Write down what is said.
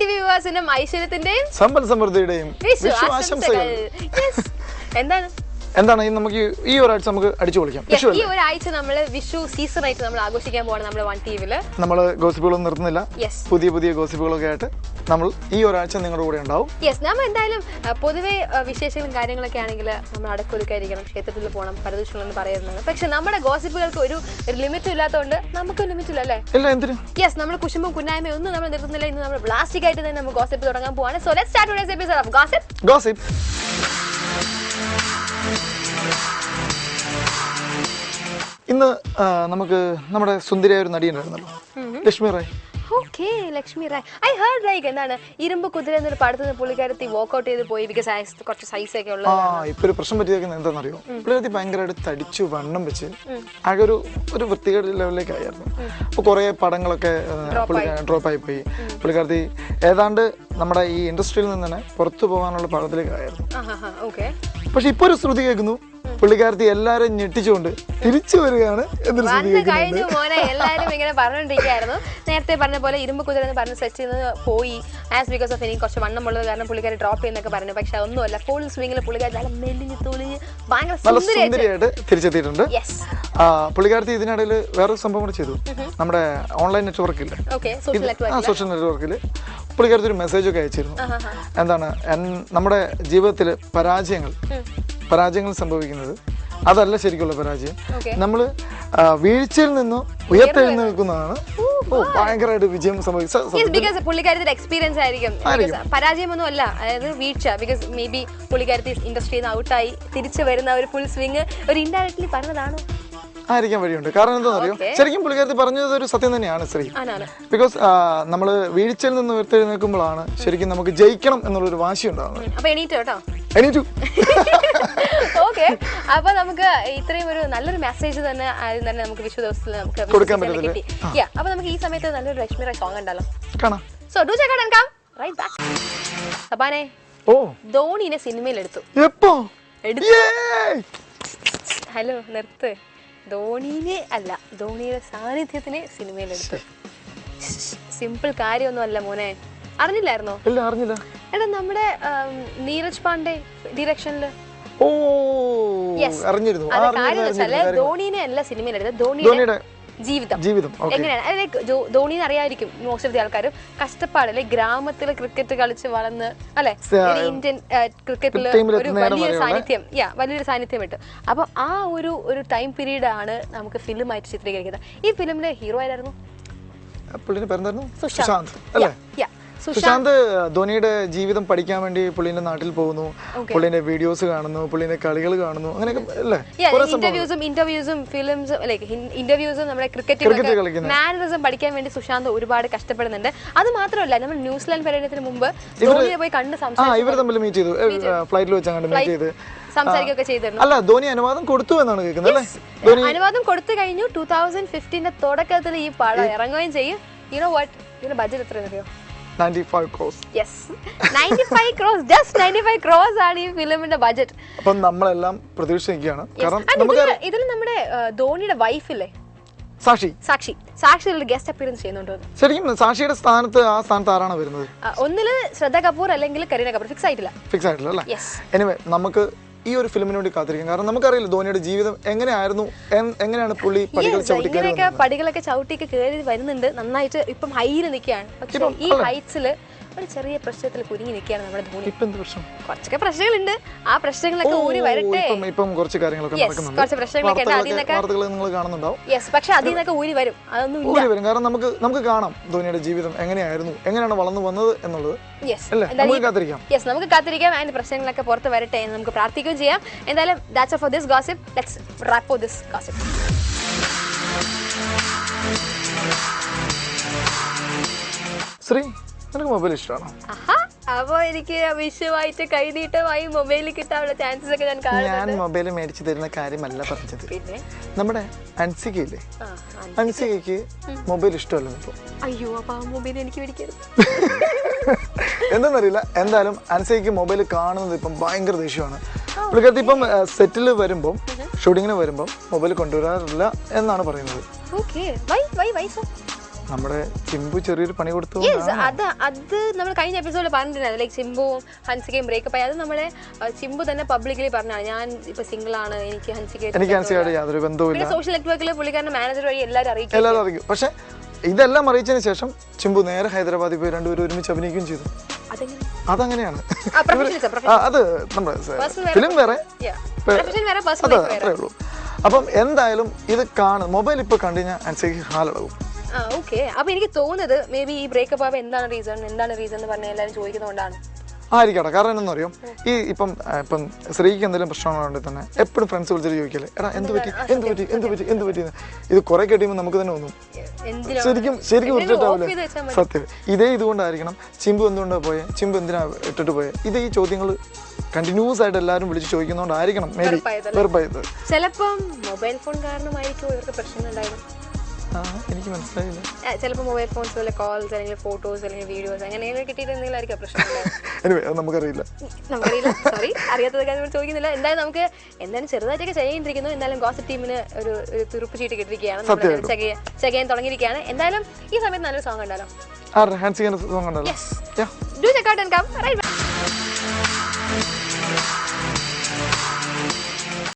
TV viewers-നും ഐശ്വര്യത്തിന്റെയും സമ്പൽ സമൃദ്ധിയുടെയും വിശ്വാസംസകൾ. എന്താണ് എന്താണ് നമുക്ക് ഈ ഒരാഴ്ച നമുക്ക് അടിച്ചു പൊളിക്കാം. ഈ ഒരാഴ്ച നമ്മള് വിഷു സീസൺ ആയിട്ട് നമ്മൾ ആഘോഷിക്കാൻ പോവാണ് നമ്മുടെ വൺ ടിവിയില്. നമ്മള് ഗോസിപ്പുകളൊന്നും നിർത്തുന്നില്ല. പുതിയ പുതിയ ഗോസിപ്പുകളൊക്കെ ആയിട്ട് നമ്മൾ ഈ ഒരാഴ്ച നിങ്ങളുടെ കൂടെ ഉണ്ടാവും. നമ്മൾ എന്തായാലും പൊതുവെ വിശേഷങ്ങളും കാര്യങ്ങളൊക്കെ ആണെങ്കിൽ നമ്മൾ അടക്കൊരുക്കായിരിക്കണം, ക്ഷേത്രത്തിൽ പോകണം, പരദൂഷണം പറയുന്നതാണ്. പക്ഷെ നമ്മുടെ ഗോസിപ്പുകൾക്ക് ഒരു ലിമിറ്റും ഇല്ലാത്തതുകൊണ്ട് നമുക്ക് ലിമിറ്റ് ഇല്ല അല്ലേ? നമ്മൾ കുശുമ്പും കുന്നായ്മ ഒന്നും നമ്മൾ നിർത്തുന്നില്ല. ഇന്ന് നമ്മൾ ബ്ലാസ്റ്റിക് ആയിട്ട് തന്നെ നമ്മൾ ഗോസിപ്പ് തുടങ്ങാൻ പോവാണ്. So let's start today's episode of gossip. ഇന്ന് നമുക്ക് നമ്മുടെ സുന്ദരിയായ ഒരു നടി ഉണ്ടായിരുന്നല്ലോ, Lakshmi Rai. Lakshmi Rai. I heard like എന്താണ് ഇരുമ്പ് കുതിര എന്നൊരു പടത്തിന് പുള്ളിക്കാരത്തി വർക്ക്ഔട്ട് ചെയ്ത് പോയി. ബിക്കോസ് കുറച്ച് സൈസ് ഒക്കെ ഉള്ള ഇപ്പൊ ഒരു പ്രശ്നം പറ്റിയേക്കുന്നത് എന്താണെന്നറിയോ? പുള്ളിക്കാരത്തി ഭയങ്കരമായിട്ട് തടിച്ചു വണ്ണം വെച്ച് ആകെ ഒരു വൃത്തികേട് ലെവലിലേക്ക് ആയിരുന്നു. അപ്പൊ കുറെ പടങ്ങളൊക്കെ ഡ്രോപ്പ് ആയി പോയി. പുള്ളിക്കാരത്തി ഏതാണ്ട് നമ്മുടെ ഈ ഇൻഡസ്ട്രിയിൽ നിന്ന് തന്നെ പുറത്തു പോകാനുള്ള പടത്തിലേക്ക് ആയിരുന്നു. പക്ഷെ ഇപ്പൊ ഒരു ശ്രുതി കേൾക്കുന്നു, പുള്ളിക്കാരത്തി എല്ലാരും ഞെട്ടിച്ചുകൊണ്ട് തിരിച്ചു വരികയാണ്. എല്ലാരും ഇങ്ങനെ പറഞ്ഞോണ്ടിരിക്കുകയായിരുന്നു. നേരത്തെ പറഞ്ഞ പോലെ ഇരുമ്പ് കുതിര എന്ന് പറഞ്ഞ് സെറ്റ് ചെയ്ത് പോയി. ആസ് ബിക്കോസ് ഓഫ് എനിക്ക് കുറച്ച് വണ്ണം ഉള്ളത് കാരണം പുള്ളിക്കാരി ഡ്രോപ്പ് ചെയ്യുന്നൊക്കെ പറഞ്ഞു. പക്ഷെ ഒന്നുമല്ല, ഫുൾ സ്വിംഗിൽ പുള്ളിക്കാരി നല്ല മെലിഞ്ഞ് തൊളിഞ്ഞ് ഭയങ്കര സുന്ദരിയായിട്ട് തിരിച്ചെത്തിയിട്ടുണ്ട്. പുള്ളിക്കാരത്തി ഇതിനിടയിൽ വേറൊരു സംഭവം കൂടെ ചെയ്തു. നമ്മുടെ ഓൺലൈൻ നെറ്റ്വർക്കില്ലേ, സോഷ്യൽ നെറ്റ്വർക്കിൽ പുള്ളിക്കാരത്തി ഒരു മെസ്സേജ് ഒക്കെ അയച്ചിരുന്നു. എന്താണ്, നമ്മുടെ ജീവിതത്തിൽ പരാജയങ്ങൾ സംഭവിക്കുന്നത് അതല്ല ശരിക്കുള്ള പരാജയം. നമ്മള് വീഴ്ചയിൽ നിന്നും ഉയർത്തെഴുന്നേൽക്കുന്നതാണ് ഭയങ്കരമായിട്ട് വിജയം സംഭവിച്ചത്. പുള്ളിക്കാരത്തിന്റെ എക്സ്പീരിയൻസ് ആയിരിക്കും, പരാജയമൊന്നും അല്ല. അതായത് വീഴ്ച. ബിക്കോസ് മേ ബി പുള്ളിക്കാരത്തി ഇൻഡസ്ട്രിയിൽ നിന്ന് ഔട്ടായി തിരിച്ചു വരുന്ന ഒരു ഫുൾ സ്വിംഗ് ഒരു ഇൻഡയറക്ട്ലി പറഞ്ഞതാണോ ആയിരിക്കാൻ വഴിയുണ്ട്. കാരണം എന്താണെന്ന് അറിയോ, ശരിക്കും പുള്ളിക്കാരത്തി പറഞ്ഞത് ഒരു സത്യം തന്നെയാണ് ശ്രീ. ബിക്കോസ് നമ്മള് വീഴ്ചയിൽ നിന്ന് ഉയർത്തെഴുന്നേൽക്കുമ്പോഴാണ് ശരിക്കും നമുക്ക് ജയിക്കണം എന്നുള്ളൊരു വാശി ഉണ്ടാവുന്നത്. എണീറ്റു. അപ്പൊ നമുക്ക് ഇത്രയും ഒരു നല്ലൊരു മെസ്സേജ് തന്നെ ആദ്യം തന്നെ നമുക്ക് വിഷു ദിവസത്തിൽ നമുക്ക് കൊടുക്കാൻ പറ്റും. അപ്പൊ നമുക്ക് ഈ സമയത്ത് നല്ലൊരു ലക്ഷ്മി റായ് സോങ് ഉണ്ടല്ലോ, കാണാം. So do check out and come right back. സബാനെ ധോണിനെ സിനിമയിൽ എടുത്തു. എപ്പോ? ഹലോ നിർത്ത്. ധോണിനെ അല്ല, ധോണിയുടെ സാന്നിധ്യത്തിനെ സിനിമയിലെടുത്തു. സിമ്പിൾ കാര്യമൊന്നും അല്ല മോനെ. അറിഞ്ഞില്ലായിരുന്നോ? അറിഞ്ഞില്ല. എടാ നമ്മുടെ നീരജ് പാണ്ഡെ ഡയറക്ഷനില് ധോണിനെ അല്ല സിനിമയിലെടുത്തത്, ധോണിയുടെ ജീവിതം. എങ്ങനെയാണ് ധോണിന്ന് അറിയായിരിക്കും മോസ്റ്റ് ഓഫ് ദി ആൾക്കാരും. കഷ്ടപ്പാട് അല്ലെ, ഗ്രാമത്തില് ക്രിക്കറ്റ് കളിച്ച് വളർന്ന് അല്ലെ ഇന്ത്യൻ ക്രിക്കറ്റില് ഒരു വലിയൊരു സാന്നിധ്യം ഇട്ടു. അപ്പൊ ആ ഒരു ടൈം പീരീഡ് ആണ് നമുക്ക് ഫിലിം ആയിട്ട് ചിത്രീകരിക്കുന്നത്. ഈ ഫിലിമിലെ ഹീറോ ആയിരുന്നു സുശാന്ത്. ധോണിയുടെ ജീവിതം പഠിക്കാൻ വേണ്ടി പുള്ളിന്റെ നാട്ടിൽ പോകുന്നു, പുള്ളിന്റെ വീഡിയോസ് കാണുന്നു, പുള്ളിന്റെ കളികൾ കാണുന്നു, അങ്ങനെയൊക്കെ അല്ലേ. ഇന്റർവ്യൂസും ഫിലിംസും ഇന്റർവ്യൂസും നമ്മുടെ ക്രിക്കറ്റ് മാനറിസം പഠിക്കാൻ വേണ്ടി സുശാന്ത് ഒരുപാട് കഷ്ടപ്പെടുന്നുണ്ട്. അത് മാത്രമല്ല, നമ്മൾ ന്യൂസിലാൻഡ് പര്യടനത്തിന് മുമ്പ് ധോണിയെ പോയി കണ്ട് ഇവർ തമ്മിൽ മീറ്റ് ചെയ്തു, ഫ്ലൈറ്റിൽ വെച്ച് മീറ്റ് ചെയ്ത് സംസാരിക്കുകയൊക്കെ ചെയ്തിരുന്നു. അല്ല, ധോണി അനുവാദം കൊടുത്തു എന്നാണ് കേൾക്കുന്നത് അല്ലേ? അനുവാദം കൊടുത്തു കഴിഞ്ഞു. 2015 തുടക്കത്തിൽ ഈ പടം ഇറങ്ങുകയും ചെയ്യും. Budget എത്രയെന്നറിയോ? 95 crores. Yes. 95 crores. Just 95 crores ആണ് ഈ ഫിലിമിന്റെ ബഡ്ജറ്റ്. അപ്പോൾ നമ്മളെല്ലാം പ്രതീക്ഷിക്കുകയാണ്. കാരണം ഇതിൽ നമ്മുടെ ധോണിയുടെ വൈഫില്ലേ സാക്ഷി ഗസ്റ്റ് അപ്പിയറൻസ് ചെയ്യുന്നുണ്ടോ? ശരിക്കും സാക്ഷിയുടെ സ്ഥാനത്ത് ആരാണ് വരുന്നത്? ഒന്നില് ശ്രദ്ധ കപൂർ അല്ലെങ്കിൽ കരീന കപൂർ. ഫിക്സ് ആയിട്ടില്ല അല്ലേ? എനിവേ നമുക്ക് ഈ ഒരു ഫിലിമിന് വേണ്ടി കാത്തിരിക്കും. കാരണം നമുക്കറിയില്ല ധോണിയുടെ ജീവിതം എങ്ങനെയായിരുന്നു, എങ്ങനെയാണ് പുള്ളി പടികളൊക്കെ ചവിട്ടിയൊക്കെ കയറി വരുന്നുണ്ട്. നന്നായിട്ട് ഇപ്പം ഹൈയിൽ നിൽക്കുകയാണ്. പക്ഷെ ഈ ഹൈറ്റ്സില് ഒരു ചെറിയ പ്രശ്നത്തിൽ കുരുങ്ങി നിൽക്കുകയാണ് നമ്മുടെ ധോണി. കുറച്ചൊക്കെ പ്രശ്നങ്ങളുണ്ട്. ആ പ്രശ്നങ്ങളൊക്കെ ഊരി വരട്ടെ. കുറച്ച് പ്രശ്നങ്ങളൊക്കെ പക്ഷെ അതിൽ നിന്നൊക്കെ ഊരി വരും. അതൊന്നും കാരണം നമുക്ക് കാണാം ധോണിയുടെ ജീവിതം എങ്ങനെയായിരുന്നു, എങ്ങനെയാണ് വളർന്നു വന്നത് എന്നുള്ളത്. നമുക്ക് കാത്തിരിക്കാം. അതിന്റെ പ്രശ്നങ്ങളൊക്കെ പുറത്ത് വരട്ടെ എന്ന് നമുക്ക് പ്രാർത്ഥിക്കുകയും ചെയ്യാം. എന്തായാലും that's all for this gossip. Let's wrap up this gossip. Shri, നിനക്ക് മൊബൈൽ ഇഷ്ടമാണോ? അപ്പൊ എനിക്ക് വിഷുവായിട്ട് കൈനീട്ടമായി മൊബൈൽ കിട്ടാനുള്ള ചാൻസസ് ഒക്കെ ഞാൻ മൊബൈൽ മേടിച്ചു തരുന്ന കാര്യമല്ല പറഞ്ഞത്. നമ്മുടെ അൻസികയില്ലേ, അൻസികയ്ക്ക് മൊബൈൽ ഇഷ്ടമല്ല ഇപ്പൊ. അയ്യോ, അപ്പൊ ആ മൊബൈൽ എനിക്ക് മേടിക്കരുത്. എന്താന്നറിയില്ല. എന്തായാലും അൻസികയ്ക്ക് മൊബൈൽ കാണുന്നത് ഇപ്പം ഭയങ്കര ദേഷ്യമാണ്. പുള്ളിക്കാരത്തി ഇപ്പം സെറ്റിൽ വരുമ്പം, ഷൂട്ടിങ്ങിന് വരുമ്പം മൊബൈൽ കൊണ്ടുവരാറില്ല എന്നാണ് പറയുന്നത്. നമ്മുടെ ചിമ്പു ചെറിയൊരു പണി കൊടുത്തു. അത് നമ്മൾ കഴിഞ്ഞ എപ്പിസോഡിൽ പറഞ്ഞിട്ടുണ്ടായിരുന്നു, ലൈക് ചിമ്പുവും ഹൻസികയും ബ്രേക്കപ്പ് ആയി. അത് നമ്മളെ ചിമ്പു തന്നെ പബ്ലിക്കലി പറഞ്ഞാണ്, ഞാൻ ഇപ്പൊ സിംഗിൾ ആണ്, എനിക്ക് ഹൻസികയായിട്ട് യാതൊരു ബന്ധവുമില്ല. സോഷ്യൽ നെറ്റ്വർക്കിൽ പുള്ളിക്കാരന്റെ മാനേജർ വഴി എല്ലാവരും അറിയിക്കും. പക്ഷെ ഇതെല്ലാം അറിയിച്ചതിന് ശേഷം ചിമ്പു നേരെ ഹൈദരാബാദിൽ പോയി രണ്ടുപേരും ഒരുമിച്ച് അഭിനയിക്കുകയും ചെയ്തു. അതങ്ങനെയാണ്. അത് നമ്മുടെ ഫിലിം വേറെ, അത്രേ ഉള്ളൂ. അപ്പം എന്തായാലും ഇത് മൊബൈൽ ഇപ്പൊ കണ്ടു കഴിഞ്ഞാൽ ഹൻസികയ്ക്ക് ഹാലടവും. അപ്പൊ എനിക്ക് തോന്നുന്നത് മേ ബി ഈ ബ്രേക്കപ്പ് ആവുക എന്താണ് റീസൺ എന്ന് പറഞ്ഞാൽ എല്ലാവരും ചോദിക്കുന്നതുകൊണ്ടാണ് ആയിരിക്കട്ടെ. കാരണം എന്താണെന്ന് അറിയാം, ഇപ്പം സ്ത്രീക്ക് എന്തെങ്കിലും പ്രശ്നങ്ങളുണ്ടെങ്കിൽ തന്നെ എപ്പോഴും ഫ്രണ്ട്സ് വിളിച്ചിട്ട് ചോദിക്കല്ലേ, എടാ എന്ത് പറ്റി. ഇത് കുറെ കഴിയുമ്പോൾ നമുക്ക് തന്നെ തോന്നും ശരിക്കും വിളിച്ചിട്ടാവില്ലേ. സത്യം. ഇതുകൊണ്ടായിരിക്കണം ചിമ്പു എന്തുകൊണ്ടാണ് പോയെ, ചിമ്പു എന്തിനാ ഇട്ടിട്ട് പോയെ, ഈ ചോദ്യങ്ങൾ കണ്ടിന്യൂസ് ആയിട്ട് എല്ലാവരും വിളിച്ച് ചോദിക്കുന്നതുകൊണ്ടായിരിക്കണം മേ ബി വെറുപ്പായത്. ചിലപ്പം മൊബൈൽ ഫോൺ കാരണമായിരിക്കും ഇവർക്ക് പ്രശ്നം ഉണ്ടായിരുന്നു. എനിക്ക് മനസ്സിലായില്ല. ചിലപ്പോൾ മൊബൈൽ ഫോൺസ് പോലെ കോൾസ് അല്ലെങ്കിൽ ഫോട്ടോസ് അല്ലെങ്കിൽ വീഡിയോസ് അങ്ങനെ കിട്ടിയിട്ടുണ്ടെങ്കിലായിരിക്കും പ്രശ്നം. നമുക്കറിയില്ല, സോറി, അറിയാത്തത് കാര്യം ചോദിക്കുന്നില്ല. എന്തായാലും നമുക്ക് ചെറുതായിട്ടൊക്കെ ചെയ്യേണ്ടിരിക്കുന്നു. എന്തായാലും ഗോസിപ്പ് ടീമിന് ഒരു തുറുപ്പ് ചീട്ട് കിട്ടിയിരിക്കുകയാണ്, ചെയ്യാൻ തുടങ്ങിയിരിക്കുകയാണ്. എന്തായാലും ഈ സമയത്ത് നല്ലൊരു സോങ് ഉണ്ടല്ലോ, ഹാൻസികയുടെ സോങ് ഉണ്ടല്ലോ. Do check out and come right back.